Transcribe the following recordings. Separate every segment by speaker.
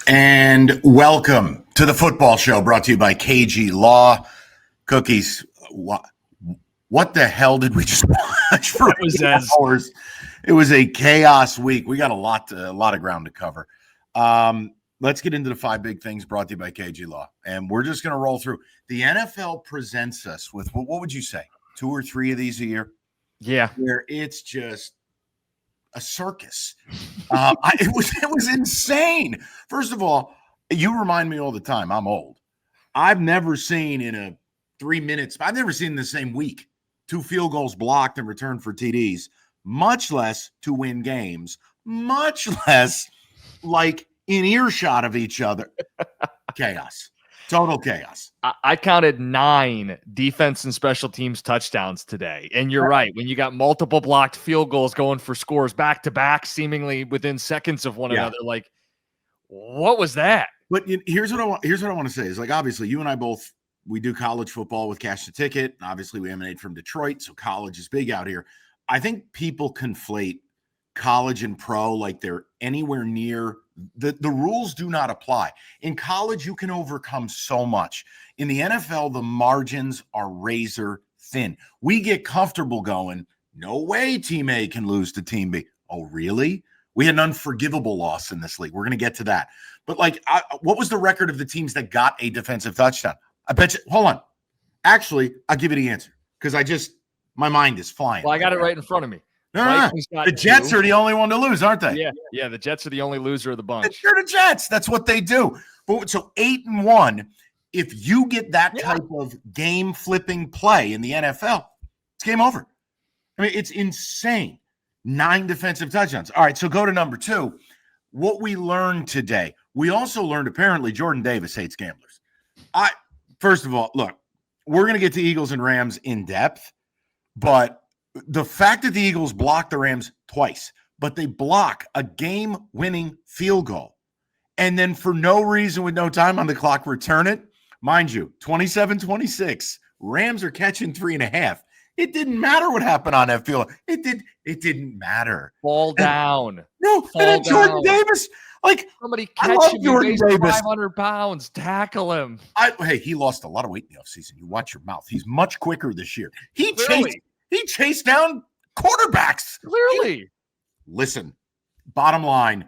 Speaker 1: And welcome to the football show brought to you by KG Law. Cookies, what the hell did we just watch for hours? It was a chaos week. We got a lot of ground to cover. Let's get into the 5 big things brought to you by KG Law. And we're just going to roll through. The NFL presents us with, what would you say, 2 or 3 of these a year?
Speaker 2: Yeah.
Speaker 1: Where it's just a circus. It was insane. First of all, you remind me all the time, I'm old. I've never seen in 3 minutes, I've never seen in the same week 2 field goals blocked and returned for TDs, much less to win games, much less like in earshot of each other. Chaos. Total chaos.
Speaker 2: I counted 9 defense and special teams touchdowns today. And you're right. When you got multiple blocked field goals going for scores back to back, seemingly within seconds of one another, like, what was that?
Speaker 1: But here's what I want to say is, like, obviously you and I both, we do college football with Cash the Ticket. Obviously we emanate from Detroit, so college is big out here. I think people conflate college and pro like they're anywhere near. The rules do not apply. In college, you can overcome so much. In the NFL, the margins are razor thin. We get comfortable going, no way team A can lose to team B. Oh, really? We had an unforgivable loss in this league. We're going to get to that. But, like, what was the record of the teams that got a defensive touchdown? I bet you – hold on. Actually, I'll give you the answer because my mind is flying.
Speaker 2: Well, I got it right in front of me.
Speaker 1: No. The Jets are the only one to lose, aren't they?
Speaker 2: Yeah. The Jets are the only loser of the bunch.
Speaker 1: They're the Jets. That's what they do. But so 8-1, if you get that type of game flipping play in the NFL, it's game over. I mean, it's insane. 9 defensive touchdowns. All right, so go to number 2. What we learned today. We also learned apparently Jordan Davis hates gamblers. First of all, look, we're going to get to Eagles and Rams in depth, but the fact that the Eagles blocked the Rams twice, but they block a game-winning field goal, and then for no reason with no time on the clock return it, mind you, 27-26, Rams are catching 3.5. It didn't matter what happened on that field. It didn't matter.
Speaker 2: Fall down.
Speaker 1: And then Jordan Davis, like,
Speaker 2: somebody catch him. Jordan Davis, 500 pounds. Tackle him.
Speaker 1: Hey, he lost a lot of weight in the offseason. You watch your mouth. He's much quicker this year. He chased down quarterbacks.
Speaker 2: Clearly.
Speaker 1: Listen, bottom line,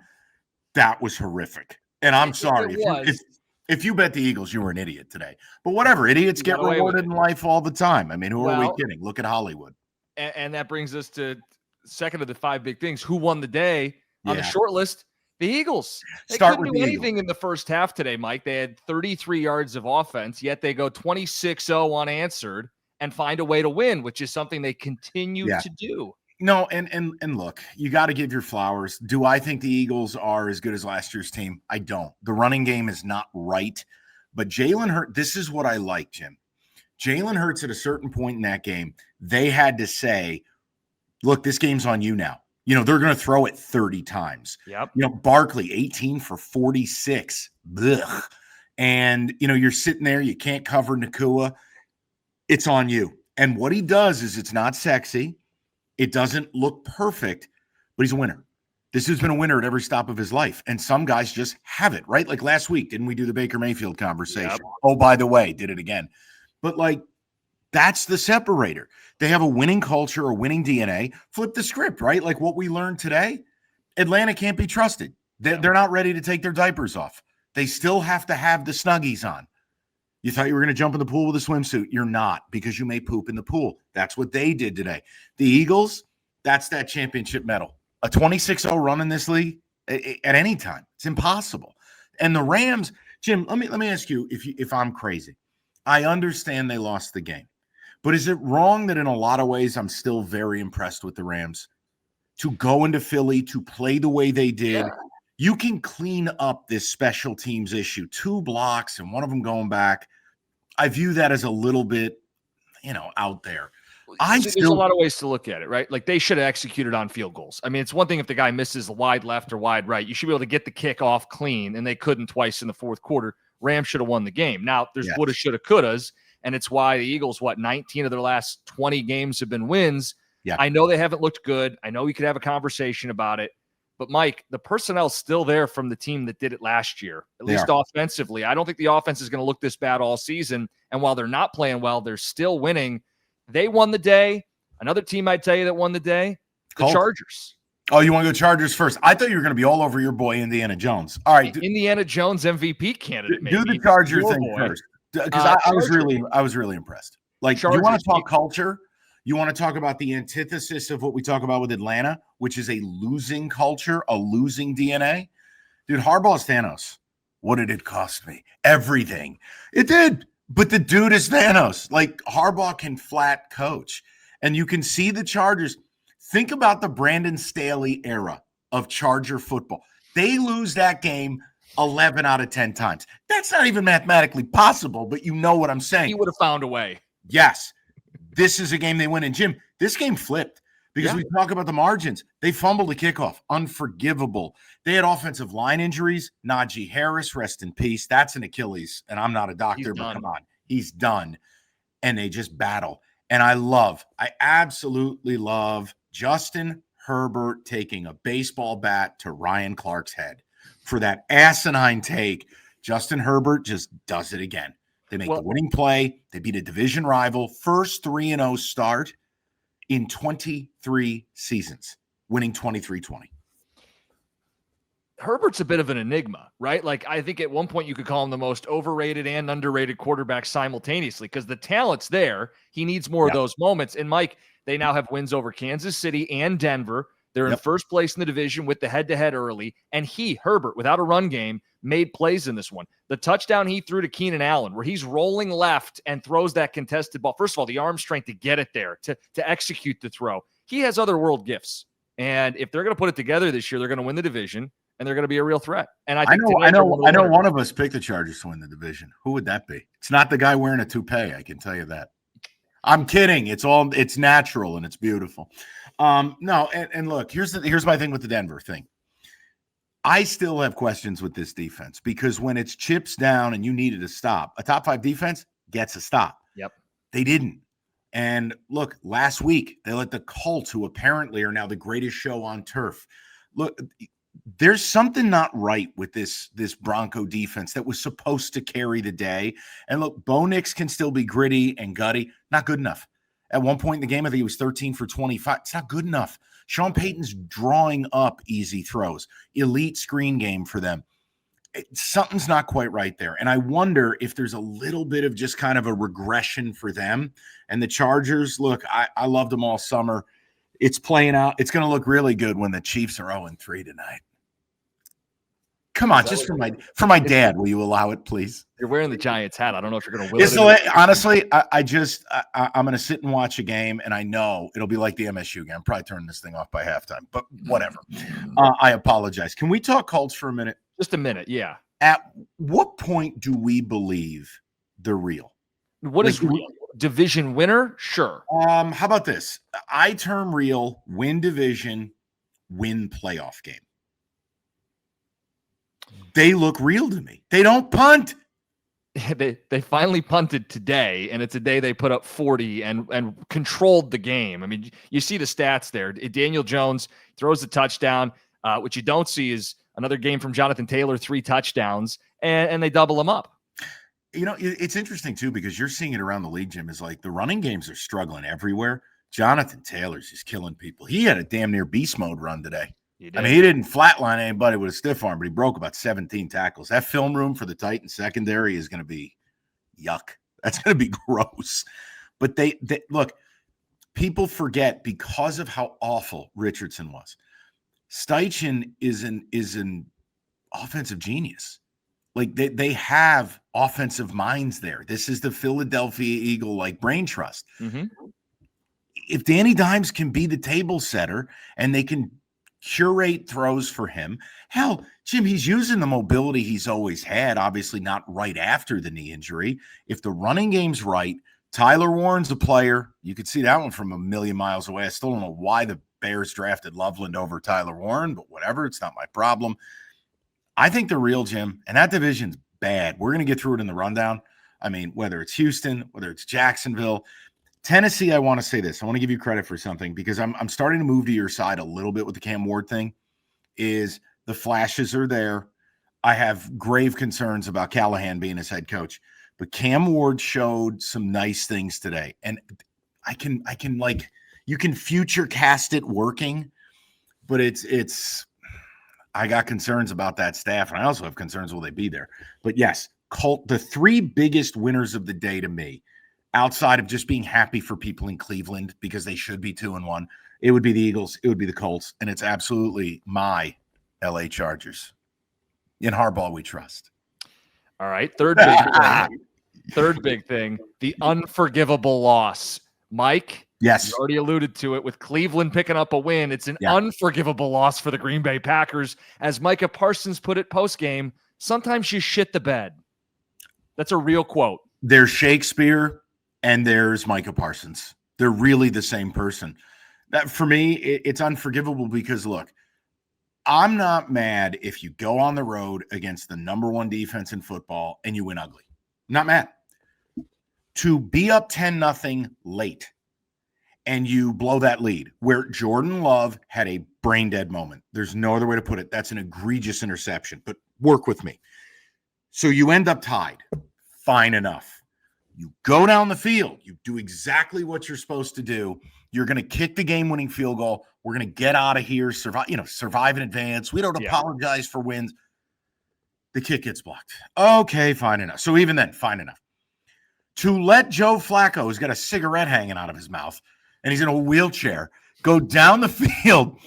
Speaker 1: that was horrific. And I'm sorry. If you bet the Eagles, you were an idiot today. But whatever, idiots get rewarded in life all the time. I mean, who are we kidding? Look at Hollywood.
Speaker 2: And that brings us to second of the 5 big things. Who won the day on the short list? The Eagles. They couldn't do anything in the first half today, Mike. They had 33 yards of offense, yet they go 26-0 unanswered and find a way to win, which is something they continue to do.
Speaker 1: No, and look, you got to give your flowers. Do I think the Eagles are as good as last year's team? I don't. The running game is not right. But Jalen Hurts, this is what I like, Jim. Jalen Hurts at a certain point in that game, they had to say, look, this game's on you now. You know, they're going to throw it 30 times.
Speaker 2: Yep.
Speaker 1: You know, Barkley, 18 for 46. Ugh. And, you know, you're sitting there, you can't cover Nakua. It's on you. And what he does is it's not sexy. It doesn't look perfect, but he's a winner. This has been a winner at every stop of his life. And some guys just have it, right? Like last week, didn't we do the Baker Mayfield conversation? Yep. Oh, by the way, did it again. But, like, that's the separator. They have a winning culture, a winning DNA. Flip the script, right? Like what we learned today, Atlanta can't be trusted. They're not ready to take their diapers off. They still have to have the Snuggies on. You thought you were going to jump in the pool with a swimsuit. You're not, because you may poop in the pool. That's what they did today. The Eagles, that's that championship medal. A 26-0 run in this league at any time. It's impossible. And the Rams, Jim, let me ask you if I'm crazy. I understand they lost the game. But is it wrong that in a lot of ways I'm still very impressed with the Rams? To go into Philly, to play the way they did, you can clean up this special teams issue. 2 blocks and one of them going back. I view that as a little bit, out there.
Speaker 2: There's a lot of ways to look at it, right? Like they should have executed on field goals. I mean, it's one thing if the guy misses wide left or wide right. You should be able to get the kick off clean, and they couldn't twice in the fourth quarter. Rams should have won the game. Now, there's woulda, shoulda, couldas, and it's why the Eagles, 19 of their last 20 games have been wins.
Speaker 1: Yeah.
Speaker 2: I know they haven't looked good. I know we could have a conversation about it, But Mike, the personnel's still there from the team that did it last year, at least offensively. I don't think the offense is going to look this bad all season. And while they're not playing well, they're still winning. They won the day. Another team I'd tell you that won the day, the
Speaker 1: Colts.
Speaker 2: Chargers.
Speaker 1: Oh, you want to go Chargers first? I thought you were going to be all over your boy Indiana Jones. All right,
Speaker 2: Indiana Jones MVP candidate.
Speaker 1: Do the Charger thing first, because I was really impressed. Like, Chargers, you want to talk culture? You want to talk about the antithesis of what we talk about with Atlanta, which is a losing culture, a losing DNA. Dude, Harbaugh's Thanos. What did it cost me? Everything. It did. But the dude is Thanos. Like, Harbaugh can flat coach, and you can see the Chargers. Think about the Brandon Staley era of Charger football. They lose that game 11 out of 10 times. That's not even mathematically possible, but you know what I'm saying.
Speaker 2: He would have found a way.
Speaker 1: Yes. This is a game they win. And Jim, this game flipped because we talk about the margins. They fumbled a kickoff. Unforgivable. They had offensive line injuries. Najee Harris, rest in peace. That's an Achilles. And I'm not a doctor, but come on. He's done. And they just battle. And I absolutely love Justin Herbert taking a baseball bat to Ryan Clark's head for that asinine take. Justin Herbert just does it again. They make the winning play. They beat a division rival. First 3-0 start in 23 seasons, winning 23-20.
Speaker 2: Herbert's a bit of an enigma, right? Like, I think at one point you could call him the most overrated and underrated quarterback simultaneously because the talent's there. He needs more of those moments. And Mike, they now have wins over Kansas City and Denver. They're in first place in the division with the head-to-head early. And Herbert, without a run game, made plays in this one. The touchdown he threw to Keenan Allen, where he's rolling left and throws that contested ball. First of all, the arm strength to get it there, to execute the throw. He has other world gifts. And if they're going to put it together this year, they're going to win the division, and they're going to be a real threat. And I know
Speaker 1: one of us picked the Chargers to win the division. Who would that be? It's not the guy wearing a toupee, I can tell you that. I'm kidding. It's natural and it's beautiful. No, and look, here's my thing with the Denver thing. I still have questions with this defense because when it's chips down and you needed a stop, a top 5 defense gets a stop.
Speaker 2: Yep. They
Speaker 1: didn't. And look, last week they let the Colts, who apparently are now the greatest show on turf. Look, there's something not right with this Bronco defense that was supposed to carry the day. And look, Bo Nix can still be gritty and gutty. Not good enough. At one point in the game, I think he was 13 for 25. It's not good enough. Sean Payton's drawing up easy throws. Elite screen game for them. Something's not quite right there. And I wonder if there's a little bit of just kind of a regression for them. And the Chargers, look, I loved them all summer. It's playing out. It's going to look really good when the Chiefs are 0-3 tonight. Come on, just for my dad, will you allow it, please?
Speaker 2: You're wearing the Giants hat. I don't know if you're going to will it.
Speaker 1: Honestly, I'm going to sit and watch a game, and I know it'll be like the MSU game. I'm probably turning this thing off by halftime, but whatever. I apologize. Can we talk Colts for a minute?
Speaker 2: Just a minute, yeah.
Speaker 1: At what point do we believe they're real?
Speaker 2: What is real? Division winner? Sure.
Speaker 1: How about this? I term real, win division, win playoff game. They look real to me. They don't punt.
Speaker 2: They finally punted today, and it's a day they put up 40 and controlled the game. I mean, you see the stats there. Daniel Jones throws a touchdown. What you don't see is another game from Jonathan Taylor, 3 touchdowns, and they double him up.
Speaker 1: You know, it's interesting, too, because you're seeing it around the league, Jim, is like the running games are struggling everywhere. Jonathan Taylor's just killing people. He had a damn near beast mode run today. I mean, he didn't flatline anybody with a stiff arm, but he broke about 17 tackles. That film room for the Titans secondary is going to be yuck. That's going to be gross. But they look, people forget because of how awful Richardson was. Steichen is an offensive genius. Like they have offensive minds there. This is the Philadelphia Eagle like brain trust.
Speaker 2: Mm-hmm.
Speaker 1: If Danny Dimes can be the table setter and they can curate throws for him. Hell, Jim, he's using the mobility he's always had, obviously not right after the knee injury. If the running game's right, Tyler Warren's a player. You could see that one from a million miles away. I still don't know why the Bears drafted Loveland over Tyler Warren, but whatever, it's not my problem. I think they're real, Jim, and that division's bad. We're going to get through it in the rundown. I mean, whether it's Houston, whether it's Jacksonville, Tennessee, I want to say this. I want to give you credit for something because I'm starting to move to your side a little bit with the Cam Ward thing. is the flashes are there. I have grave concerns about Callahan being his head coach, but Cam Ward showed some nice things today. And I can like, you can future cast it working, but it's I got concerns about that staff, and I also have concerns will they be there. But yes, the three biggest winners of the day to me, outside of just being happy for people in Cleveland because they should be 2-1, it would be the Eagles, it would be the Colts, and it's absolutely my LA Chargers. In Harbaugh, we trust.
Speaker 2: All right, third big thing, the unforgivable loss. Mike,
Speaker 1: yes,
Speaker 2: you already alluded to it with Cleveland picking up a win. It's an unforgivable loss for the Green Bay Packers. As Micah Parsons put it post-game, sometimes you shit the bed. That's a real quote.
Speaker 1: There's Shakespeare and there's Micah Parsons. They're really the same person. That, for me, it's unforgivable because, look, I'm not mad if you go on the road against the number one defense in football and you win ugly. Not mad. To be up 10-0 late and you blow that lead where Jordan Love had a brain dead moment. There's no other way to put it. That's an egregious interception, but work with me. So you end up tied. Fine enough. You go down the field. You do exactly what you're supposed to do. You're going to kick the game-winning field goal. We're going to get out of here, survive in advance. We don't apologize for wins. The kick gets blocked. Okay, fine enough. So even then, fine enough. To let Joe Flacco, who's got a cigarette hanging out of his mouth, and he's in a wheelchair, go down the field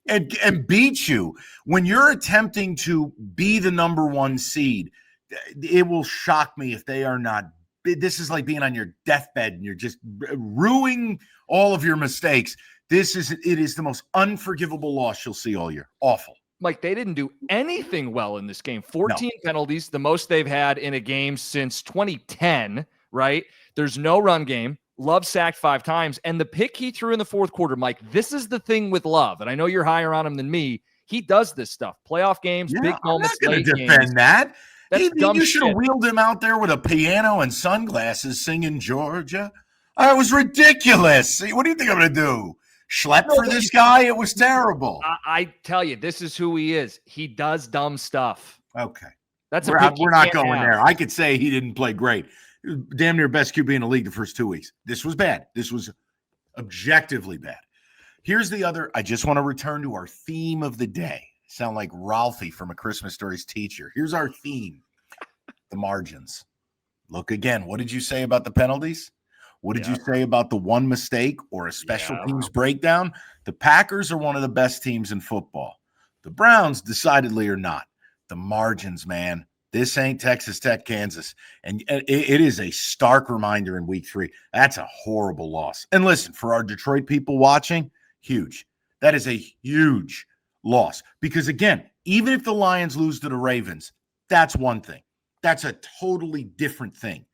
Speaker 1: and beat you when you're attempting to be the number one seed, it will shock me if they are not. This is like being on your deathbed and you're just ruining all of your mistakes. It is the most unforgivable loss you'll see all year. Awful.
Speaker 2: Mike, they didn't do anything well in this game. 14 penalties, the most they've had in a game since 2010, right? There's no run game. Love sacked 5 times. And the pick he threw in the fourth quarter, Mike, this is the thing with Love. And I know you're higher on him than me. He does this stuff. Playoff games, big moments,
Speaker 1: I'm not going to defend that. You should have wheeled him out there with a piano and sunglasses singing Georgia. It was ridiculous. What do you think I'm going to do? Schlep for this guy? It was terrible.
Speaker 2: I tell you, this is who he is. He does dumb stuff.
Speaker 1: Okay.
Speaker 2: We're
Speaker 1: not going there. I could say he didn't play great. Damn near best QB in the league the first 2 weeks. This was bad. This was objectively bad. Here's the other. I just want to return to our theme of the day. Sound like Ralphie from A Christmas Story's teacher. Here's our theme. The margins. Look again. What did you say about the penalties? What did you say about the one mistake or a special teams breakdown? The Packers are one of the best teams in football. The Browns decidedly are not. The margins, man. This ain't Texas Tech, Kansas. And it is a stark reminder in week 3. That's a horrible loss. And listen, for our Detroit people watching, huge. That is a huge loss. Because, again, even if the Lions lose to the Ravens, that's one thing. That's a totally different thing.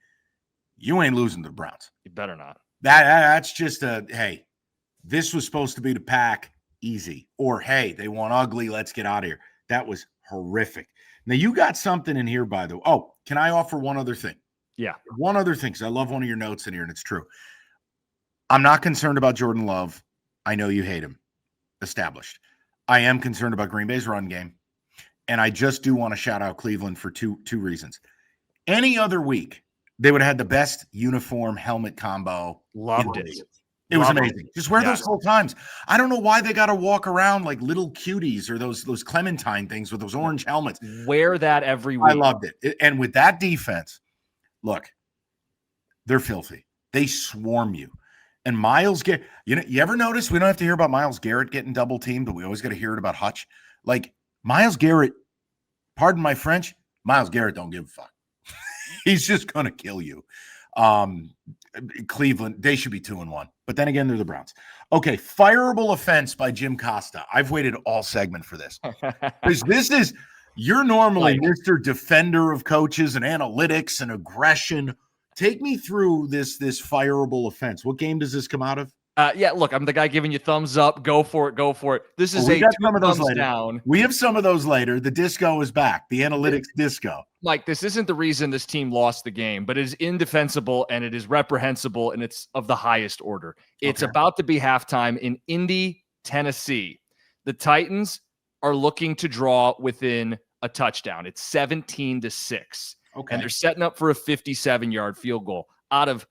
Speaker 1: You ain't losing to the Browns.
Speaker 2: You better not.
Speaker 1: That's just hey, this was supposed to be the Pack, easy. Or, hey, they won ugly, let's get out of here. That was horrific. Now, you got something in here, by the way. Oh, can I offer one other thing?
Speaker 2: Yeah.
Speaker 1: One other thing, because I love one of your notes in here, and it's true. I'm not concerned about Jordan Love. I know you hate him. Established. I am concerned about Green Bay's run game. And I just do want to shout out Cleveland for two reasons. Any other week, they would have had the best uniform helmet combo.
Speaker 2: Loved it.
Speaker 1: It was amazing. Just wear those whole times. I don't know why they got to walk around like little cuties or those Clementine things with those orange helmets.
Speaker 2: Wear that every week.
Speaker 1: I loved it. And with that defense, look, they're filthy. They swarm you. And Myles Garrett, you ever notice we don't have to hear about Myles Garrett getting double teamed, but we always got to hear it about Hutch. Like Myles Garrett, pardon my French, Myles Garrett don't give a fuck. He's just going to kill you. Cleveland, they should be 2-1. But then again, they're the Browns. Okay, fireable offense by Jim Costa. I've waited all segment for this. Because you're normally Mr. Defender of coaches and analytics and aggression. Take me through this fireable offense. What game does this come out of?
Speaker 2: Look, I'm the guy giving you thumbs up. Go for it. This is
Speaker 1: we got some of those
Speaker 2: thumbs
Speaker 1: later.
Speaker 2: Down.
Speaker 1: We have some of those later. The disco is back. The analytics disco.
Speaker 2: Mike, this isn't the reason this team lost the game, but it is indefensible and it is reprehensible and it's of the highest order. It's about to be halftime in Indy, Tennessee. The Titans are looking to draw within a touchdown. It's 17-6.
Speaker 1: Okay.
Speaker 2: And they're setting up for a 57-yard field goal out of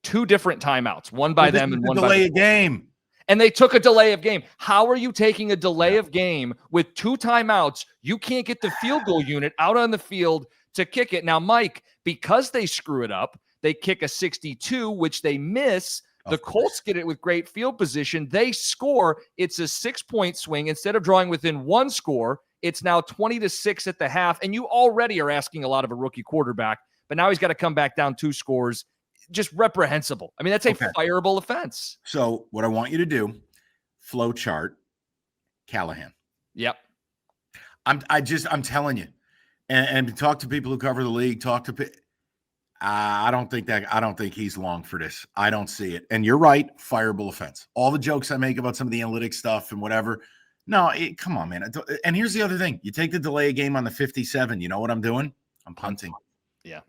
Speaker 2: 2 different timeouts, one by them and one by
Speaker 1: delay a game.
Speaker 2: And they took a delay of game. How are you taking a delay of game with 2 timeouts? You can't get the field goal unit out on the field to kick it. Now, Mike, because they screw it up, they kick a 62, which they miss. The Colts get it with great field position. They score. It's a 6-point swing. Instead of drawing within 1 score, it's now 20-6 at the half. And you already are asking a lot of a rookie quarterback, but now he's got to come back down 2 scores. Just reprehensible. I mean, that's a fireable offense.
Speaker 1: So what I want you to do, flow chart, Callahan.
Speaker 2: Yep.
Speaker 1: I'm telling you, and talk to people who cover the league. I don't think he's long for this. I don't see it. And you're right, fireable offense. All the jokes I make about some of the analytics stuff and whatever. No, come on, man. And here's the other thing: you take the delay game on the 57. You know what I'm doing? I'm punting.
Speaker 2: Yeah.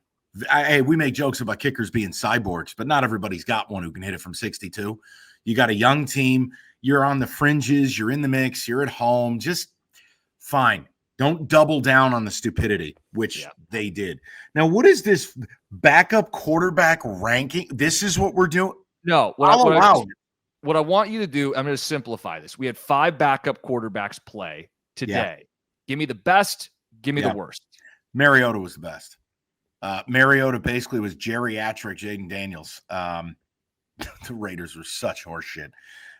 Speaker 1: Hey, we make jokes about kickers being cyborgs, but not everybody's got one who can hit it from 62. You got a young team. You're on the fringes. You're in the mix. You're at home. Just fine. Don't double down on the stupidity, which they did. Now, what is this backup quarterback ranking? This is what we're doing?
Speaker 2: No. What I want you to do, I'm going to simplify this. We had 5 backup quarterbacks play today. Yeah. Give me the best. Give me the worst.
Speaker 1: Mariota was the best. Mariota basically was geriatric Jaden Daniels. The Raiders were such horseshit.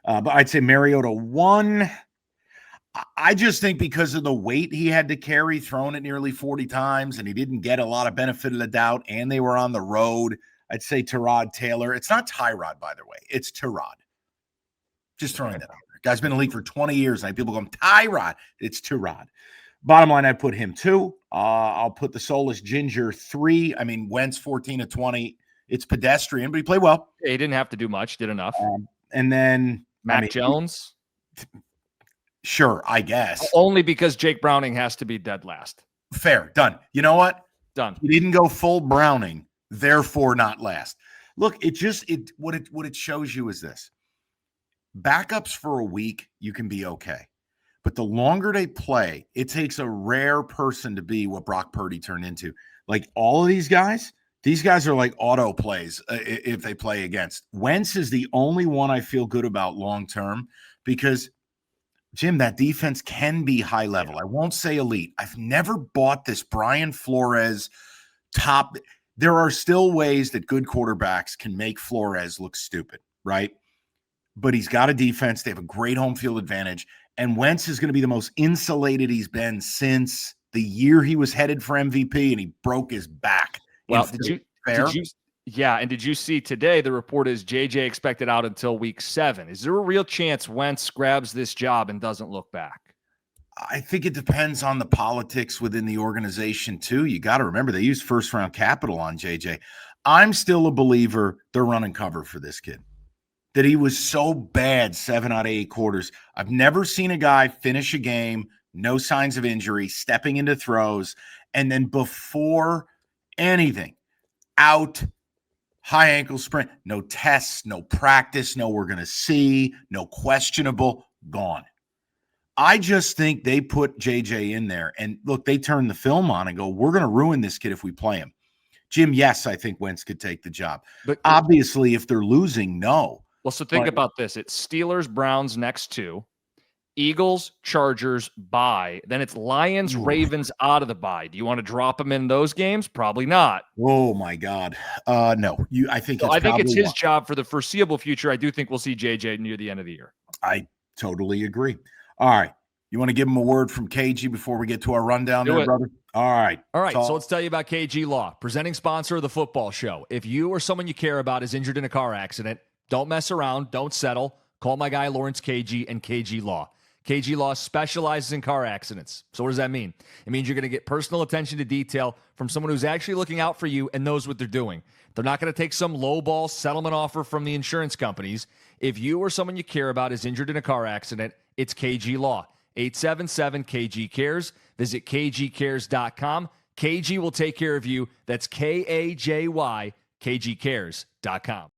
Speaker 1: But I'd say Mariota won. I just think because of the weight he had to carry, thrown it nearly 40 times, and he didn't get a lot of benefit of the doubt, and they were on the road, I'd say Tyrod Taylor. It's not Tyrod, by the way. It's Tyrod. Just throwing that out there. Guy's been in the league for 20 years, and people go, Tyrod. It's Tyrod. Bottom line, I'd put him 2. I'll put the soulless Ginger 3. I mean, Wentz 14-20. It's pedestrian, but he played well.
Speaker 2: He didn't have to do much. Did enough.
Speaker 1: And then
Speaker 2: Mac Jones.
Speaker 1: Sure, I guess.
Speaker 2: Only because Jake Browning has to be dead last.
Speaker 1: Fair. Done. You know what?
Speaker 2: Done.
Speaker 1: He didn't go full Browning, therefore not last. Look, what it shows you is this. Backups for a week, you can be okay. But the longer they play, it takes a rare person to be what Brock Purdy turned into. Like all of these guys are like auto plays if they play against. Wentz is the only one I feel good about long-term because, Jim, that defense can be high level. I won't say elite. I've never bought this Brian Flores top. There are still ways that good quarterbacks can make Flores look stupid, right? But he's got a defense. They have a great home field advantage. And Wentz is going to be the most insulated he's been since the year he was headed for MVP and he broke his back.
Speaker 2: Well, did you see today the report is JJ expected out until week 7. Is there a real chance Wentz grabs this job and doesn't look back?
Speaker 1: I think it depends on the politics within the organization too. You got to remember they used first-round capital on JJ. I'm still a believer they're running cover for this kid. That he was so bad 7 out of 8 quarters. I've never seen a guy finish a game, no signs of injury, stepping into throws, and then before anything, out, high ankle sprain, no tests, no practice, no we're going to see, no questionable, gone. I just think they put JJ in there, and look, they turn the film on and go, we're going to ruin this kid if we play him. Jim, yes, I think Wentz could take the job. But obviously, if they're losing, no.
Speaker 2: Well, so think about this. It's Steelers, Browns next 2, Eagles, Chargers, bye. Then it's Lions, Ravens out of the bye. Do you want to drop them in those games? Probably not.
Speaker 1: Oh, my God. No. I think
Speaker 2: it's his job for the foreseeable future. I do think we'll see JJ near the end of the year.
Speaker 1: I totally agree. All right. You want to give him a word from KG before we get to our rundown there, brother? All right.
Speaker 3: So let's tell you about KG Law, presenting sponsor of the football show. If you or someone you care about is injured in a car accident, don't mess around. Don't settle. Call my guy, Lawrence KG and KG Law. KG Law specializes in car accidents. So what does that mean? It means you're going to get personal attention to detail from someone who's actually looking out for you and knows what they're doing. They're not going to take some lowball settlement offer from the insurance companies. If you or someone you care about is injured in a car accident, it's KG Law. 877-KG-CARES. Visit kgcares.com. KG will take care of you. That's KAJY, kgcares.com.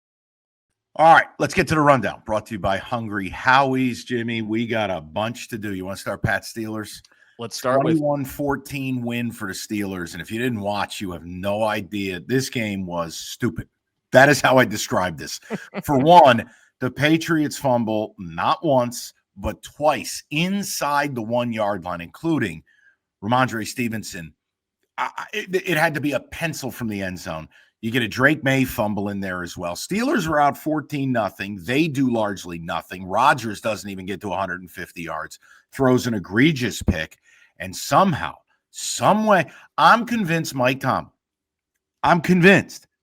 Speaker 1: All right, let's get to the rundown. Brought to you by Hungry Howies. Jimmy, we got a bunch to do. You want to start Pat Steelers?
Speaker 2: Let's start with
Speaker 1: 21-14 win for the Steelers. And if you didn't watch, you have no idea. This game was stupid. That is how I describe this. For one, the Patriots fumble not once, but twice inside the 1 yard line, including Ramondre Stevenson. It had to be a pencil from the end zone. You get a Drake May fumble in there as well. Steelers are out 14-0. They do largely nothing. Rodgers doesn't even get to 150 yards, throws an egregious pick, and somehow, some way, I'm convinced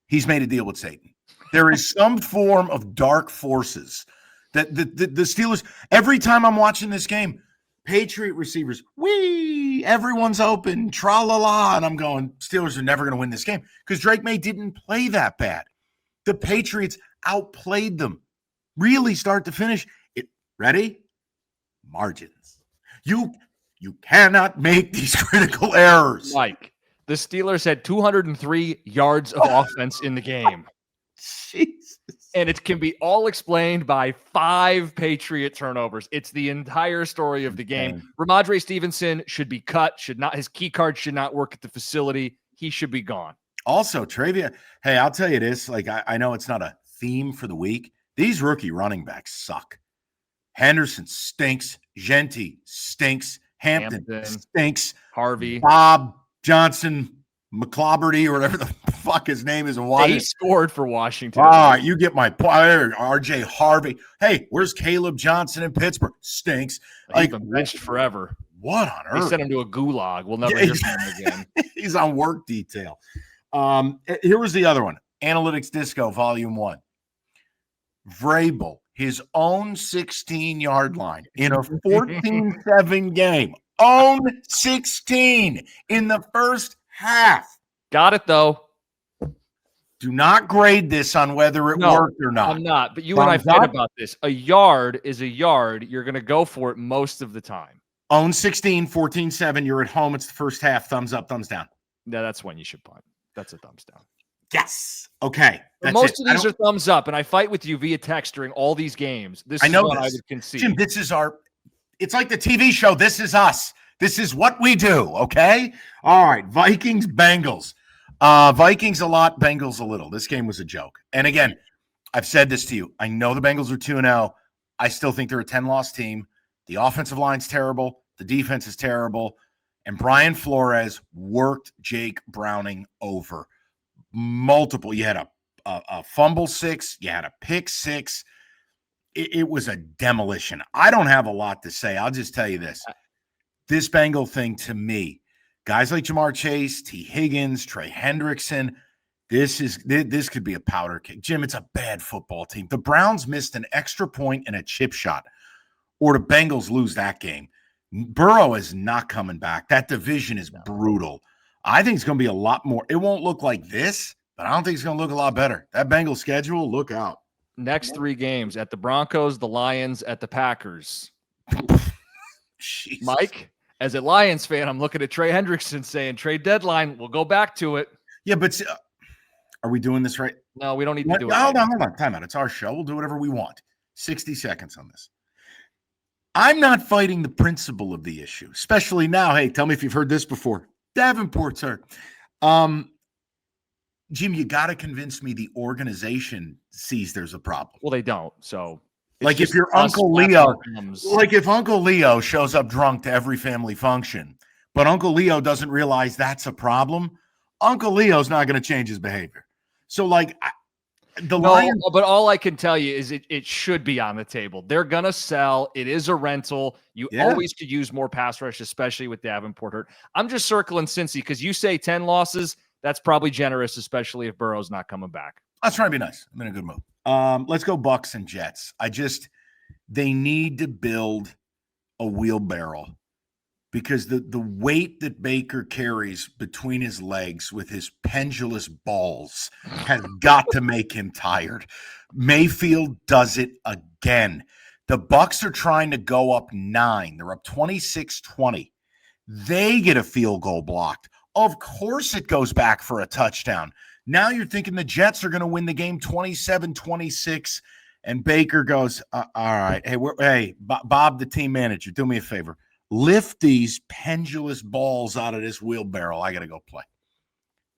Speaker 1: he's made a deal with Satan. There is some form of dark forces that the Steelers, every time I'm watching this game, Patriot receivers, everyone's open, tra-la-la, and I'm going, Steelers are never going to win this game because Drake May didn't play that bad. The Patriots outplayed them, really start to finish. Ready? Margins. You cannot make these critical errors.
Speaker 2: Mike, the Steelers had 203 yards of offense in the game.
Speaker 1: Jesus.
Speaker 2: And it can be all explained by 5 Patriot turnovers. It's the entire story of the game. Ramondre Stevenson should be cut, his key card should not work at the facility. He should be gone.
Speaker 1: Also, Travia, hey, I'll tell you this, I know it's not a theme for the week. These rookie running backs suck. Henderson stinks. Genti stinks. Hampton stinks.
Speaker 2: Harvey.
Speaker 1: Bob Johnson, McClobberty, or whatever the fuck his name is.
Speaker 2: He scored for Washington.
Speaker 1: All right, you get my point. RJ Harvey. Hey, where's Caleb Johnson in Pittsburgh? Stinks.
Speaker 2: He's been benched forever.
Speaker 1: What on earth?
Speaker 2: They sent him to a gulag. We'll never hear from him again.
Speaker 1: He's on work detail. Here was the other one. Analytics Disco, Volume 1. Vrabel, his own 16-yard line in a 14-7 game. Own 16 in the first half.
Speaker 2: Got it, though.
Speaker 1: Do not grade this on whether it worked or not.
Speaker 2: I'm not. But you and I fight about this. A yard is a yard. You're going to go for it most of the time.
Speaker 1: Own 16, 14-7. You're at home. It's the first half. Thumbs up, thumbs down.
Speaker 2: No, that's when you should punt. That's a thumbs down.
Speaker 1: Yes. Okay.
Speaker 2: Most of these are thumbs up, and I fight with you via text during all these games. This is what I would concede.
Speaker 1: Jim, it's like the TV show, This Is Us. This is what we do, okay? All right, Vikings, Bengals. Vikings a lot, Bengals a little. This game was a joke. And again, I've said this to you. I know the Bengals are 2-0. I still think they're a 10-loss team. The offensive line's terrible. The defense is terrible. And Brian Flores worked Jake Browning over. Multiple. You had a fumble 6. You had a pick 6. It was a demolition. I don't have a lot to say. I'll just tell you this. This Bengal thing to me, guys like Jamar Chase, T. Higgins, Trey Hendrickson, this could be a powder keg. Jim, it's a bad football team. The Browns missed an extra point and a chip shot, or the Bengals lose that game. Burrow is not coming back. That division is brutal. I think it's going to be a lot more. It won't look like this, but I don't think it's going to look a lot better. That Bengals schedule, look out.
Speaker 2: Next 3 games at the Broncos, the Lions, at the Packers.
Speaker 1: Jesus.
Speaker 2: Mike, as a Lions fan, I'm looking at Trey Hendrickson saying trade deadline. We'll go back to it.
Speaker 1: Yeah, but are we doing this right?
Speaker 2: No, we don't need to do it.
Speaker 1: Hold on. Time out. It's our show. We'll do whatever we want. 60 seconds on this. I'm not fighting the principle of the issue, especially now. Hey, tell me if you've heard this before. Davenport, sir. Jim, you got to convince me the organization sees there's a problem.
Speaker 2: Well, they don't. So,
Speaker 1: like if your Uncle Leo, if Uncle Leo shows up drunk to every family function, but Uncle Leo doesn't realize that's a problem, Uncle Leo's not going to change his behavior. So, Lions,
Speaker 2: but all I can tell you is it should be on the table. They're going to sell. It is a rental. You always could use more pass rush, especially with Davenport hurt. I'm just circling Cincy because you say 10 losses. That's probably generous, especially if Burrow's not coming back.
Speaker 1: I was trying to be nice. I'm in a good mood. Let's go Bucks and Jets. They need to build a wheelbarrow because the weight that Baker carries between his legs with his pendulous balls has got to make him tired. Mayfield does it again. The Bucks are trying to go up 9. They're up 26-20. They get a field goal blocked. Of course it goes back for a touchdown. Now you're thinking the Jets are going to win the game 27-26. And Baker goes, all right, hey, Bob, the team manager, do me a favor. Lift these pendulous balls out of this wheelbarrow. I got to go play.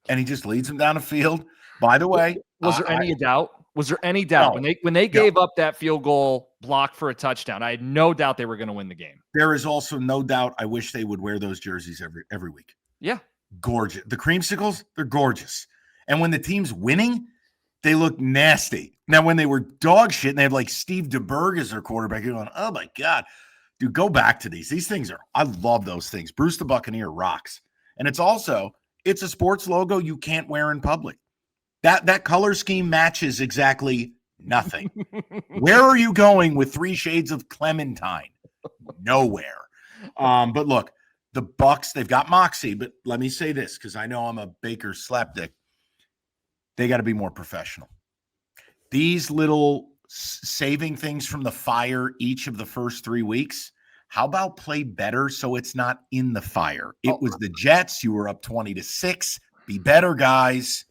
Speaker 1: And he just leads them down the field. By the way,
Speaker 2: was there any doubt? Was there any doubt when they gave up that field goal block for a touchdown? I had no doubt they were going to win the game.
Speaker 1: There is also no doubt. I wish they would wear those jerseys every week.
Speaker 2: Yeah,
Speaker 1: gorgeous. The creamsicles, they're gorgeous. And when the team's winning, they look nasty. Now, when they were dog shit and they have like Steve DeBerg as their quarterback, you're going, oh my God, dude, go back to these. These things I love those things. Bruce the Buccaneer rocks. And it's a sports logo you can't wear in public. That color scheme matches exactly nothing. Where are you going with 3 shades of Clementine? Nowhere. But look, the Bucs, they've got moxie, but let me say this, because I know I'm a Baker slapdick. They got to be more professional. These little saving things from the fire each of the first 3 weeks, how about play better so it's not in the fire? It was the Jets. You were up 20-6. Be better, guys.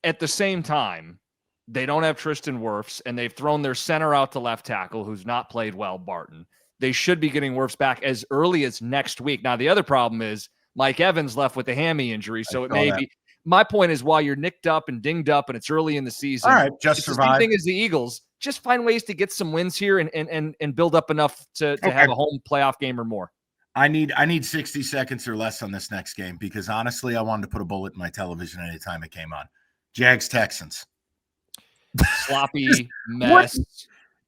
Speaker 2: At the same time, they don't have Tristan Wirfs, and they've thrown their center out to left tackle, who's not played well, Barton. They should be getting Wirfs back as early as next week. Now, the other problem is Mike Evans left with a hammy injury, so it may be. My point is, while you're nicked up and dinged up and it's early in the season,
Speaker 1: all right, just survive.
Speaker 2: The same thing as the Eagles. Just find ways to get some wins here and build up enough to have a home playoff game or more.
Speaker 1: I need 60 seconds or less on this next game because honestly, I wanted to put a bullet in my television anytime it came on. Jags Texans.
Speaker 2: Sloppy mess.
Speaker 1: What?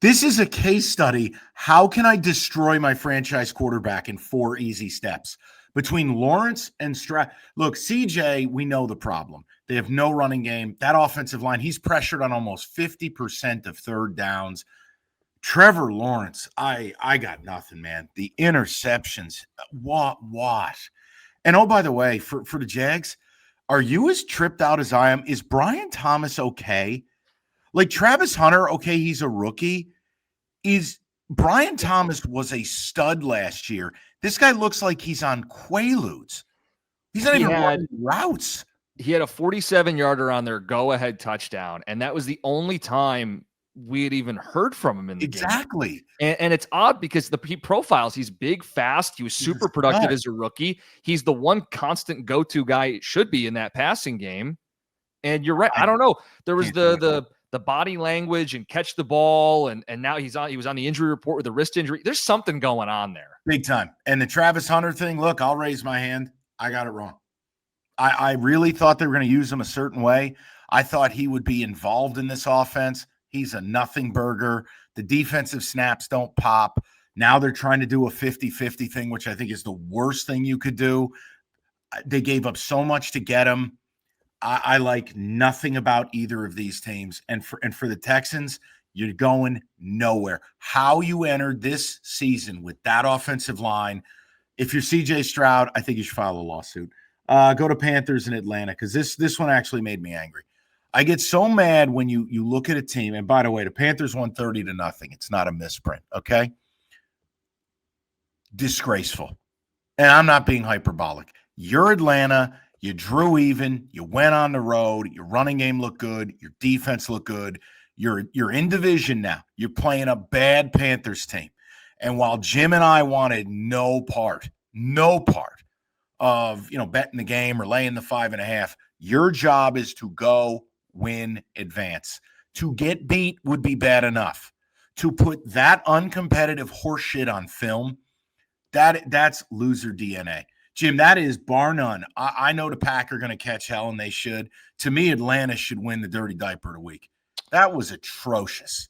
Speaker 1: This is a case study. How can I destroy my franchise quarterback in 4 easy steps? Between Lawrence and Stroud. Look, CJ, we know the problem. They have no running game. That offensive line, he's pressured on almost 50% of third downs. Trevor Lawrence, I got nothing, man. The interceptions, what? And oh, by the way, for the Jags, are you as tripped out as I am? Is Brian Thomas okay? Like Travis Hunter, okay, he's a rookie. Brian Thomas was a stud last year. This guy looks like he's on Quaaludes. He's not even running routes.
Speaker 2: He had a 47-yarder on their go-ahead touchdown, and that was the only time we had even heard from him in the game.
Speaker 1: Exactly.
Speaker 2: And it's odd because he profiles. He's big, fast. He was super productive as a rookie. He's the one constant go-to guy it should be in that passing game. And you're right. I don't know. There was the body language and catch the ball, and now he was on the injury report with a wrist injury. There's something going on there.
Speaker 1: Big time. And the Travis Hunter thing, look, I'll raise my hand. I got it wrong. I really thought they were going to use him a certain way. I thought he would be involved in this offense. He's a nothing burger. The defensive snaps don't pop. Now they're trying to do a 50-50 thing, which I think is the worst thing you could do. They gave up so much to get him. I like nothing about either of these teams. And for the Texans, you're going nowhere. How you entered this season with that offensive line, if you're CJ Stroud, I think you should file a lawsuit. Go to Panthers in Atlanta because this one actually made me angry. I get so mad when you look at a team, and by the way, the Panthers won 30-0. It's not a misprint, okay? Disgraceful. And I'm not being hyperbolic. You're Atlanta. You drew even. You went on the road. Your running game looked good. Your defense looked good. You're in division now. You're playing a bad Panthers team. And while Jim and I wanted no part of betting the game or laying the 5.5, your job is to go win, advance. To get beat would be bad enough. To put that uncompetitive horseshit on film, that's loser DNA. Jim, that is bar none. I know the Pack are going to catch hell, and they should. To me, Atlanta should win the dirty diaper of the week. That was atrocious.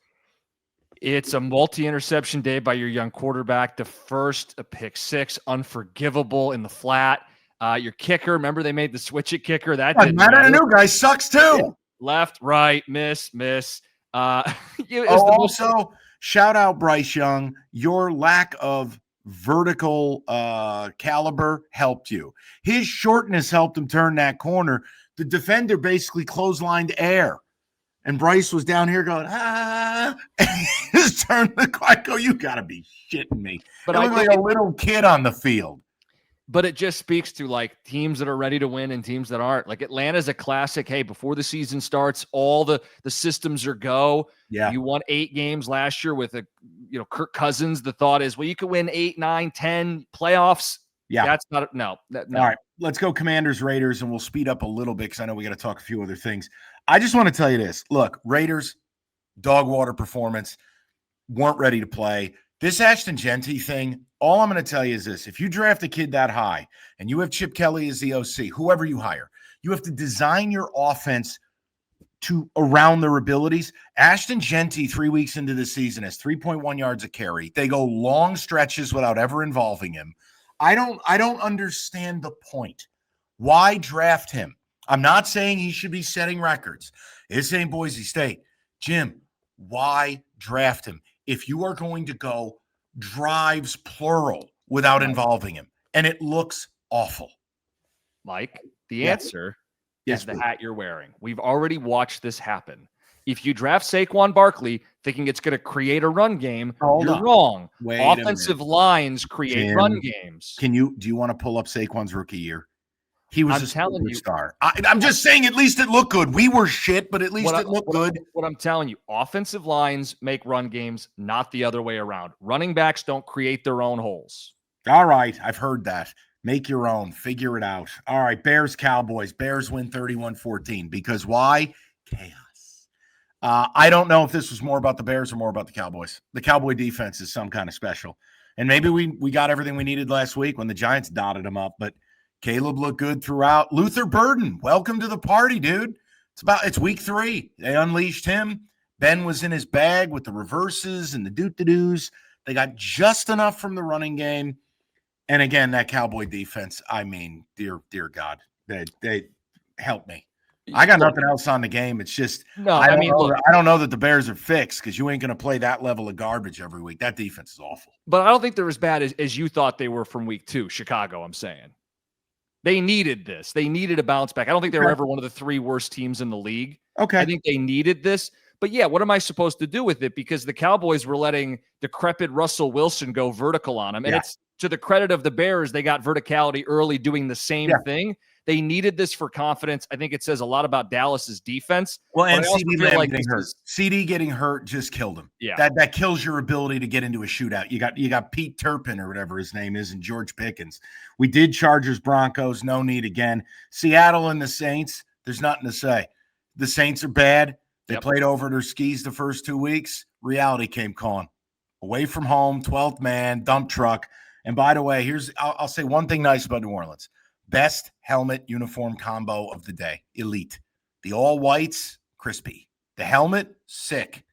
Speaker 2: It's a multi-interception day by your young quarterback. The first, a pick six, unforgivable in the flat. Your kicker, remember they made the switch at kicker? That didn't matter.
Speaker 1: The new guy sucks too.
Speaker 2: Yeah. Left, right, miss.
Speaker 1: Also, shout out Bryce Young. Your lack of vertical caliber helped you. His shortness helped him turn that corner. The defender basically clotheslined air. And Bryce was down here going, and he just turned the car. I go, you got to be shitting me. But I look like a little kid on the field.
Speaker 2: But it just speaks to like teams that are ready to win and teams that aren't. Like Atlanta's a classic. Hey, before the season starts, all the systems are go.
Speaker 1: Yeah.
Speaker 2: You won 8 games last year with Kirk Cousins. The thought is, well, you could win 8, 9, 10 playoffs.
Speaker 1: Yeah.
Speaker 2: That's not no.
Speaker 1: All right. Let's go Commanders, Raiders, and we'll speed up a little bit because I know we got to talk a few other things. I just want to tell you this. Look, Raiders, dog water performance, weren't ready to play. This Ashton Genty thing, all I'm going to tell you is this. If you draft a kid that high and you have Chip Kelly as the OC, whoever you hire, you have to design your offense to around their abilities. Ashton Genty, 3 weeks into the season, has 3.1 yards a carry. They go long stretches without ever involving him. I don't understand the point. Why draft him? I'm not saying he should be setting records. This ain't Boise State. Jim, why draft him? If you are going to go drives plural without involving him, and it looks awful.
Speaker 2: Mike, the answer is the hat you're wearing. We've already watched this happen. If you draft Saquon Barkley thinking it's going to create a run game, you're wrong. Offensive lines create run games.
Speaker 1: Do you want to pull up Saquon's rookie year? He was a superstar. I'm just saying, at least it looked good. We were shit, but at least it looked good.
Speaker 2: What I'm telling you, offensive lines make run games, not the other way around. Running backs don't create their own holes.
Speaker 1: All right, I've heard that. Make your own. Figure it out. All right, Bears, Cowboys. Bears win 31-14. Because why? Chaos. I don't know if this was more about the Bears or more about the Cowboys. The Cowboy defense is some kind of special. And maybe we got everything we needed last week when the Giants dotted them up, but Caleb looked good throughout. Luther Burden, welcome to the party, dude. It's week 3. They unleashed him. Ben was in his bag with the reverses and the doot-to-doos. They got just enough from the running game. And again, that Cowboy defense, I mean, dear God, they help me. I got nothing else on the game. It's just I don't know that the Bears are fixed because you ain't going to play that level of garbage every week. That defense is awful.
Speaker 2: But I don't think they're as bad as you thought they were from week 2, Chicago, I'm saying. They needed this. They needed a bounce back. I don't think they were ever one of the 3 worst teams in the league.
Speaker 1: Okay.
Speaker 2: I think they needed this. But yeah, what am I supposed to do with it? Because the Cowboys were letting decrepit Russell Wilson go vertical on him. And it's to the credit of the Bears, they got verticality early doing the same thing. They needed this for confidence. I think it says a lot about Dallas's defense.
Speaker 1: Well, and CD getting hurt. CD getting hurt just killed him.
Speaker 2: Yeah.
Speaker 1: That kills your ability to get into a shootout. You got Pete Turpin or whatever his name is and George Pickens. We did Chargers, Broncos, no need again. Seattle and the Saints, there's nothing to say. The Saints are bad. They played over their skis the first 2 weeks. Reality came calling. Away from home, 12th man, dump truck. And by the way, I'll say one thing nice about New Orleans. Best helmet uniform combo of the day. Elite. The all whites, crispy. The helmet, sick.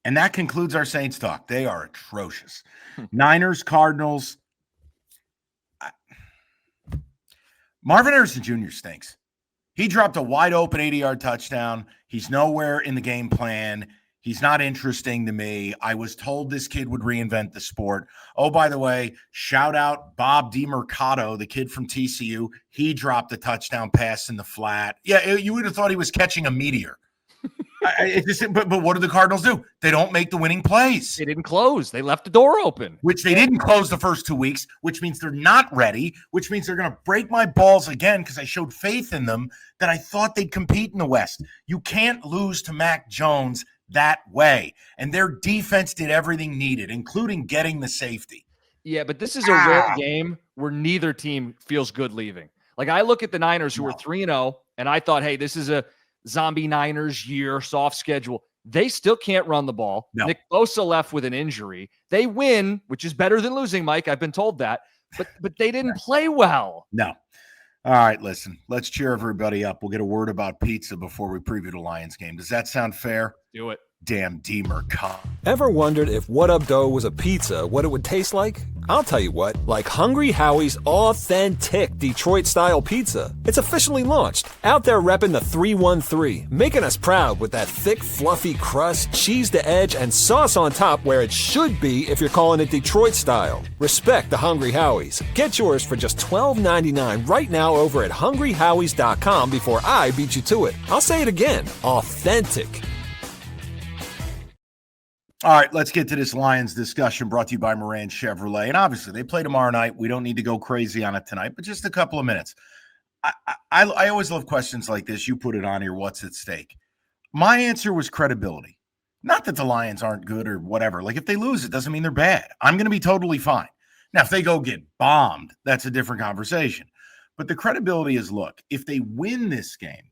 Speaker 1: And that concludes our Saints talk. They are atrocious. Niners, Cardinals. Marvin Harrison Jr. stinks. He dropped a wide open 80-yard touchdown. He's nowhere in the game plan. He's not interesting to me. I was told this kid would reinvent the sport. Oh, by the way, shout out Bob DeMercado, the kid from TCU. He dropped a touchdown pass in the flat. Yeah, you would have thought he was catching a meteor. But what do the Cardinals do? They don't make the winning plays.
Speaker 2: They didn't close. They left the door open.
Speaker 1: Which they didn't close the first 2 weeks, which means they're not ready, which means they're going to break my balls again because I showed faith in them that I thought they'd compete in the West. You can't lose to Mac Jones that way. And their defense did everything needed, including getting the safety.
Speaker 2: Yeah, but this is a rare game where neither team feels good leaving. Like I look at the Niners who are 3-0, and I thought, hey, this is a zombie Niners year, soft schedule. They still can't run the ball.
Speaker 1: No.
Speaker 2: Nick Bosa left with an injury. They win, which is better than losing, Mike. I've been told that. But they didn't play well.
Speaker 1: No. All right, listen. Let's cheer everybody up. We'll get a word about pizza before we preview the Lions game. Does that sound fair?
Speaker 2: Do it.
Speaker 1: Damn DeMercado.
Speaker 4: Ever wondered if What Up Dough was a pizza, what it would taste like? I'll tell you what, like Hungry Howie's authentic Detroit-style pizza. It's officially launched, out there repping the 313, making us proud with that thick, fluffy crust, cheese to edge, and sauce on top where it should be if you're calling it Detroit-style. Respect the Hungry Howies. Get yours for just $12.99 right now over at hungryhowies.com before I beat you to it. I'll say it again, authentic.
Speaker 1: All right, let's get to this Lions discussion brought to you by Moran Chevrolet. And obviously, they play tomorrow night. We don't need to go crazy on it tonight, but just a couple of minutes. I always love questions like this. You put it on here, what's at stake? My answer was credibility. Not that the Lions aren't good or whatever. Like, if they lose, it doesn't mean they're bad. I'm going to be totally fine. Now, if they go get bombed, that's a different conversation. But the credibility is, look, if they win this game,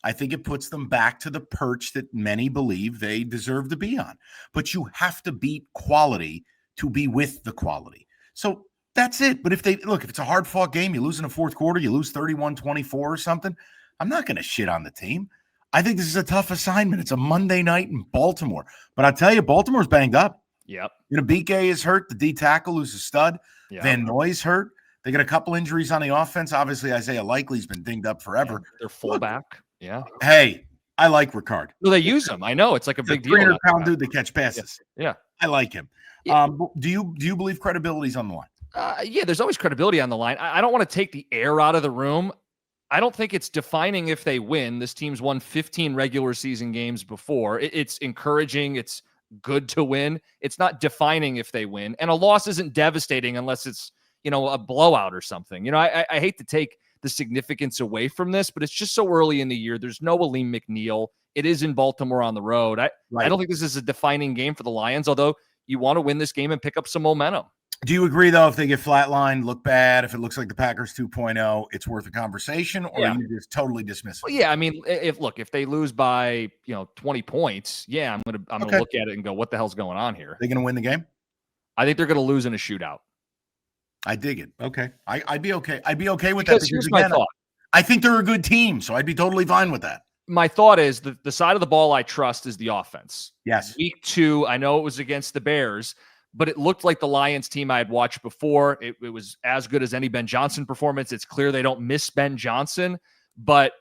Speaker 1: I think it puts them back to the perch that many believe they deserve to be on. But you have to beat quality to be with the quality. So that's it. But if it's a hard-fought game, you lose in the fourth quarter, you lose 31-24 or something, I'm not going to shit on the team. I think this is a tough assignment. It's a Monday night in Baltimore. But I'll tell you, Baltimore's banged up.
Speaker 3: Yep.
Speaker 1: BK is hurt. The D tackle, who's a stud. Yep. Van Noy's hurt. They got a couple injuries on the offense. Obviously, Isaiah Likely's been dinged up forever.
Speaker 3: Yeah, their fullback. Yeah.
Speaker 1: Hey, I like Ricard.
Speaker 3: Well, they use him. I know. It's like a big deal.
Speaker 1: 300-pound dude that catch passes.
Speaker 3: Yeah.
Speaker 1: I like him. Yeah. Do you believe credibility's on the line?
Speaker 3: Yeah, there's always credibility on the line. I don't want to take the air out of the room. I don't think it's defining if they win. This team's won 15 regular season games before. It's encouraging. It's good to win. It's not defining if they win. And a loss isn't devastating unless it's, a blowout or something. I hate to take the significance away from this, but it's just so early in the year. There's no Aleem McNeil. It is in Baltimore on the road. I don't think this is a defining game for the Lions, although you want to win this game and pick up some momentum.
Speaker 1: Do you agree, though, if they get flatlined, look bad, if it looks like the Packers 2.0, it's worth a conversation, or are you just totally dismissive?
Speaker 3: Well, yeah, I mean, if they lose by 20 points, I'm gonna look at it and go, what the hell's going on here?
Speaker 1: They gonna win the game?
Speaker 3: I think they're gonna lose in a shootout.
Speaker 1: I dig it. Okay, I'd be okay. I'd be okay with
Speaker 3: because
Speaker 1: that.
Speaker 3: Here's my thought.
Speaker 1: I think they're a good team, so I'd be totally fine with that.
Speaker 3: My thought is the side of the ball I trust is the offense.
Speaker 1: Yes.
Speaker 3: Week 2, I know it was against the Bears, but it looked like the Lions team I had watched before. It was as good as any Ben Johnson performance. It's clear they don't miss Ben Johnson, but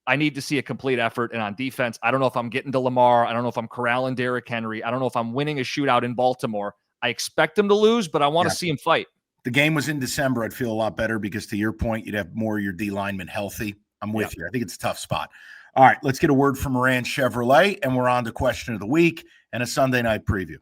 Speaker 3: I need to see a complete effort. And on defense, I don't know if I'm getting to Lamar. I don't know if I'm corralling Derrick Henry. I don't know if I'm winning a shootout in Baltimore. I expect them to lose, but I want to see him fight.
Speaker 1: The game was in December. I'd feel a lot better because, to your point, you'd have more of your D linemen healthy. I'm with you. I think it's a tough spot. All right, let's get a word from Moran Chevrolet, and we're on to question of the week and a Sunday night preview.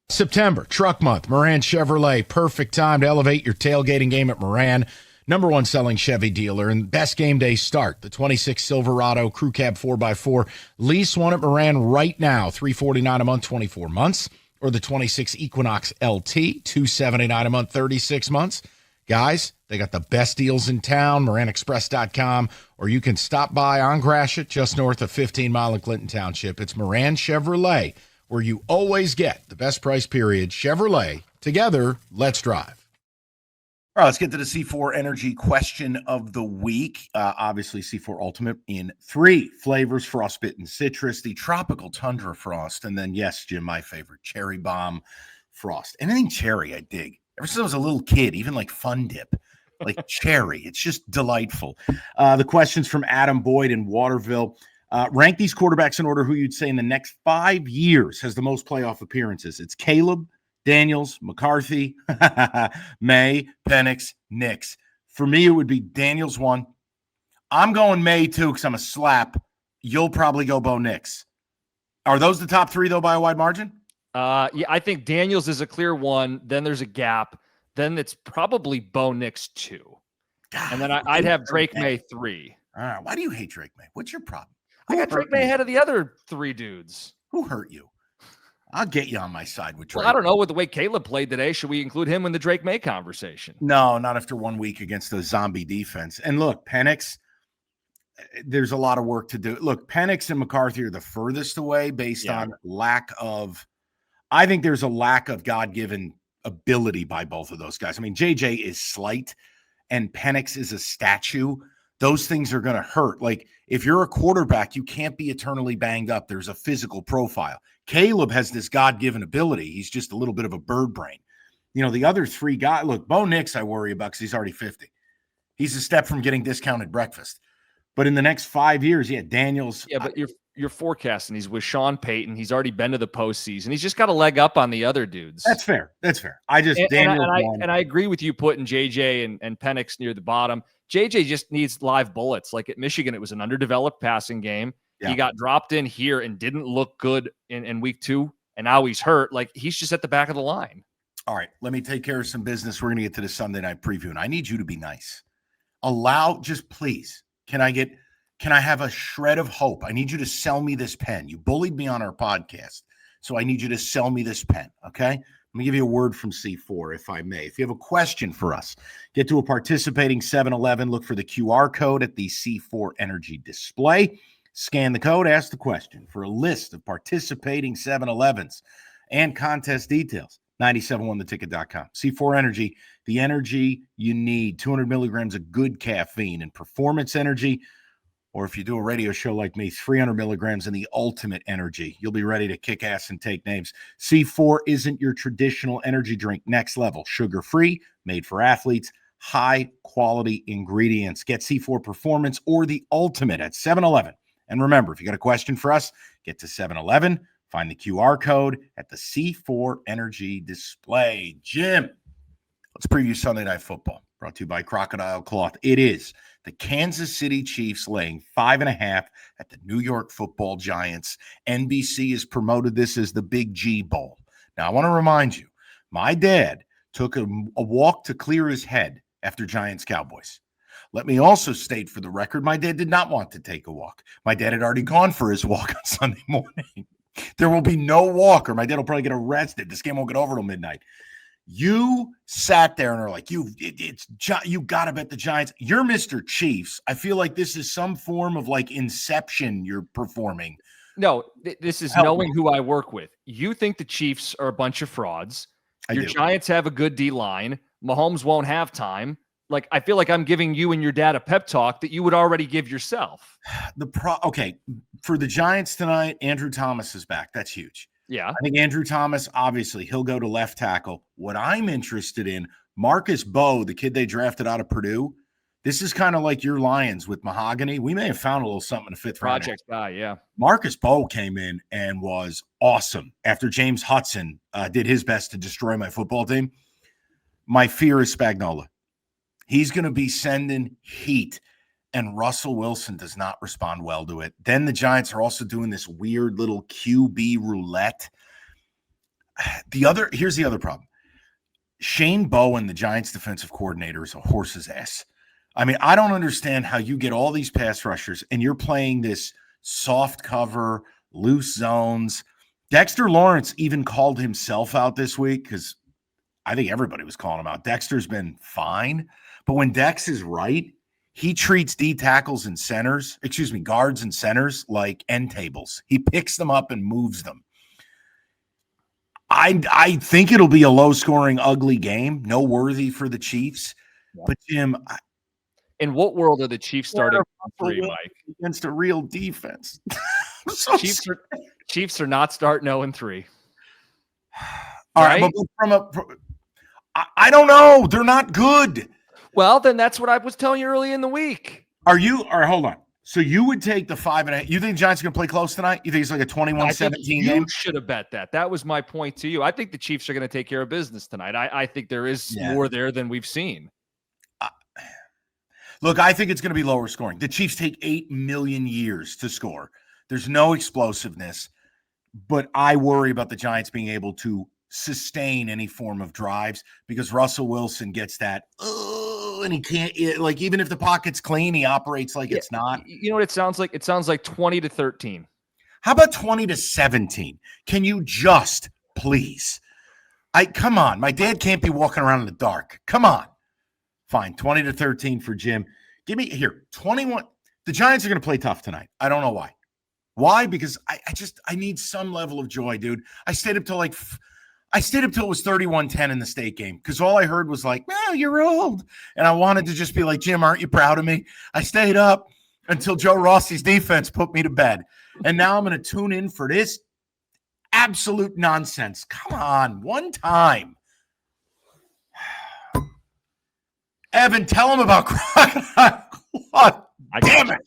Speaker 5: September, truck month, Moran Chevrolet. Perfect time to elevate your tailgating game at Moran. Number one selling Chevy dealer and best game day start. The 26 Silverado Crew Cab 4x4. Lease one at Moran right now, $349 a month, 24 months. Or the 26 Equinox LT, $279 a month, 36 months. Guys, they got the best deals in town, MoranExpress.com, or you can stop by on Gratiot, just north of 15 Mile in Clinton Township. It's Moran Chevrolet, where you always get the best price period. Chevrolet, together, let's drive.
Speaker 1: All right, let's get to the C4 Energy question of the week. Obviously, C4 Ultimate in 3 flavors, frostbitten citrus, the tropical tundra frost, and then, yes, Jim, my favorite, cherry bomb frost. Anything cherry, I dig. Ever since I was a little kid, even like Fun Dip, like cherry. It's just delightful. The question's from Adam Boyd in Waterville. Rank these quarterbacks in order who you'd say in the next 5 years has the most playoff appearances. It's Caleb, Daniels, McCarthy, May, Penix, Nix. For me, it would be Daniels 1. I'm going May 2 because I'm a slap. You'll probably go Bo Nix. Are those the top 3, though, by a wide margin?
Speaker 3: Yeah, I think Daniels is a clear 1. Then there's a gap. Then it's probably Bo Nix 2. God, and then I'd have Drake May 3.
Speaker 1: All right. Why do you hate Drake May? What's your problem?
Speaker 3: I got Drake May ahead of the other 3 dudes.
Speaker 1: Who hurt you? I'll get you on my side with Drake.
Speaker 3: Well, I don't know. With the way Caleb played today, should we include him in the Drake May conversation?
Speaker 1: No, not after 1 week against the zombie defense. And look, Penix, there's a lot of work to do. Look, Penix and McCarthy are the furthest away based on lack of – I think there's a lack of God-given ability by both of those guys. I mean, JJ is slight and Penix is a statue. Those things are going to hurt. Like, if you're a quarterback, you can't be eternally banged up. There's a physical profile. Caleb has this God-given ability. He's just a little bit of a bird brain. The other 3 guys, look, Bo Nix I worry about because he's already 50. He's a step from getting discounted breakfast. But in the next 5 years, Daniels.
Speaker 3: Yeah, but you're forecasting. He's with Sean Payton. He's already been to the postseason. He's just got a leg up on the other dudes.
Speaker 1: That's fair. I just
Speaker 3: I agree with you putting JJ and Penix near the bottom. JJ just needs live bullets. Like at Michigan, it was an underdeveloped passing game. Yeah. He got dropped in here and didn't look good in week 2
Speaker 2: and now he's hurt. Like, he's just at the back of the line.
Speaker 1: All right, let me take care of some business. We're going to get to the Sunday night preview, and I need you to be nice. Just please, can I have a shred of hope? I need you to sell me this pen. You bullied me on our podcast, so I need you to sell me this pen, okay? Let me give you a word from C4, if I may. If you have a question for us, get to a participating 7-Eleven, look for the QR code at the C4 Energy display, scan the code, ask the question. For a list of participating 7-Elevens and contest details, 971theticket.com. C4 Energy, the energy you need. 200 milligrams of good caffeine and performance energy. Or if you do a radio show like me, 300 milligrams in the ultimate energy. You'll be ready to kick ass and take names. C4 isn't your traditional energy drink. Next level. Sugar-free, made for athletes, high-quality ingredients. Get C4 Performance or the ultimate at 7-Eleven. And remember, if you got a question for us, get to 7-Eleven. Find the QR code at the C4 Energy display. Jim, let's preview Sunday Night Football, brought to you by Crocodile Cloth. It is the Kansas City Chiefs laying 5.5 at the New York Football Giants. NBC has promoted this as the Big G Bowl. Now, I want to remind you, my dad took a walk to clear his head after Giants-Cowboys. Let me also state for the record, my dad did not want to take a walk. My dad had already gone for his walk on Sunday morning. There will be no walk, or my dad will probably get arrested. This game won't get over till midnight. You sat there and are like, you got to bet the Giants. You're Mr. Chiefs. I feel like this is some form of like Inception you're performing.
Speaker 2: No, this is knowing who I work with. You think the Chiefs are a bunch of frauds. Your Giants have a good D-line. Mahomes won't have time. Like, I feel like I'm giving you and your dad a pep talk that you would already give yourself.
Speaker 1: Okay, for the Giants tonight, Andrew Thomas is back. That's huge.
Speaker 2: Yeah.
Speaker 1: I think Andrew Thomas, obviously, he'll go to left tackle. What I'm interested in, Marcus Bowe, the kid they drafted out of Purdue, this is kind of like your Lions with Mahogany. We may have found a little something in the fifth round.
Speaker 2: Project guy, yeah.
Speaker 1: Marcus Bowe came in and was awesome after James Hudson did his best to destroy my football team. My fear is Spagnuolo. He's going to be sending heat, and Russell Wilson does not respond well to it. Then the Giants are also doing this weird little QB roulette. Here's the other problem. Shane Bowen, the Giants defensive coordinator, is a horse's ass. I mean, I don't understand how you get all these pass rushers and you're playing this soft cover, loose zones. Dexter Lawrence even called himself out this week because I think everybody was calling him out. Dexter's been fine. But when Dex is right, he treats guards and centers like end tables. He picks them up and moves them. I think it'll be a low-scoring, ugly game. No worthy for the Chiefs. Yeah. But, Jim,
Speaker 2: in what world are the Chiefs starting 3, Mike?
Speaker 1: Against a real defense.
Speaker 2: Chiefs are not starting 0-3.
Speaker 1: All right, but I don't know. They're not good.
Speaker 2: Well, then that's what I was telling you early in the week.
Speaker 1: All right, hold on. So you would take the 5.5. You think the Giants are going to play close tonight? You think it's like a 21-17 game?
Speaker 2: You should have bet that. That was my point to you. I think the Chiefs are going to take care of business tonight. I think there is more there than we've seen.
Speaker 1: Look, I think it's going to be lower scoring. The Chiefs take 8 million years to score. There's no explosiveness, but I worry about the Giants being able to sustain any form of drives because Russell Wilson gets that, and he can't, like, even if the pocket's clean, he operates like it's not.
Speaker 2: You know what it sounds like? It sounds like 20-13.
Speaker 1: How about 20-17? Can you just please? Come on. My dad can't be walking around in the dark. Come on. Fine. 20-13 for Jim. Give me here 21. The Giants are going to play tough tonight. I don't know why. Why? Because I need some level of joy, dude. I stayed up till it was 31-10 in the state game because all I heard was like, "Wow, you're old," and I wanted to just be like, "Jim, aren't you proud of me?" I stayed up until Joe Rossi's defense put me to bed, and now I'm going to tune in for this absolute nonsense. Come on, one time. Evan, tell him about Crocodile Cloth. Damn it.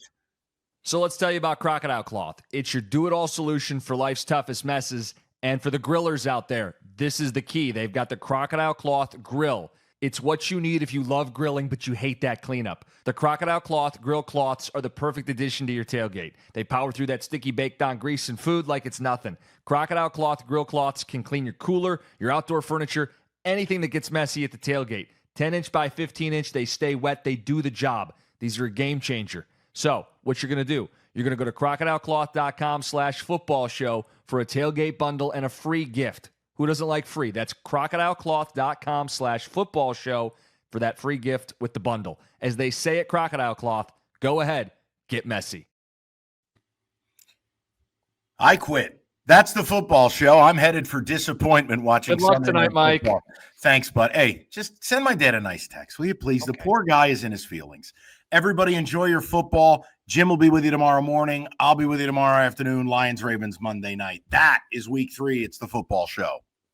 Speaker 3: So let's tell you about Crocodile Cloth. It's your do-it-all solution for life's toughest messes. And for the grillers out there, this is the key. They've got the Crocodile Cloth grill. It's what you need if you love grilling, but you hate that cleanup. The Crocodile Cloth grill cloths are the perfect addition to your tailgate. They power through that sticky baked-on grease and food like it's nothing. Crocodile Cloth grill cloths can clean your cooler, your outdoor furniture, anything that gets messy at the tailgate. 10-inch by 15-inch, they stay wet, they do the job. These are a game changer. So, what you're going to do, you're going to go to crocodilecloth.com/football-show for a tailgate bundle and a free gift. Who doesn't like free? That's crocodilecloth.com/football-show for that free gift with the bundle. As they say at Crocodile Cloth, go ahead, get messy.
Speaker 1: I quit. That's the football show. I'm headed for disappointment watching.
Speaker 2: Good luck tonight, Mike.
Speaker 1: Football. Thanks, bud. Hey, just send my dad a nice text, will you please? Okay. The poor guy is in his feelings. Everybody enjoy your football. Jim will be with you tomorrow morning. I'll be with you tomorrow afternoon. Lions, Ravens, Monday night. That is week 3. It's the football show.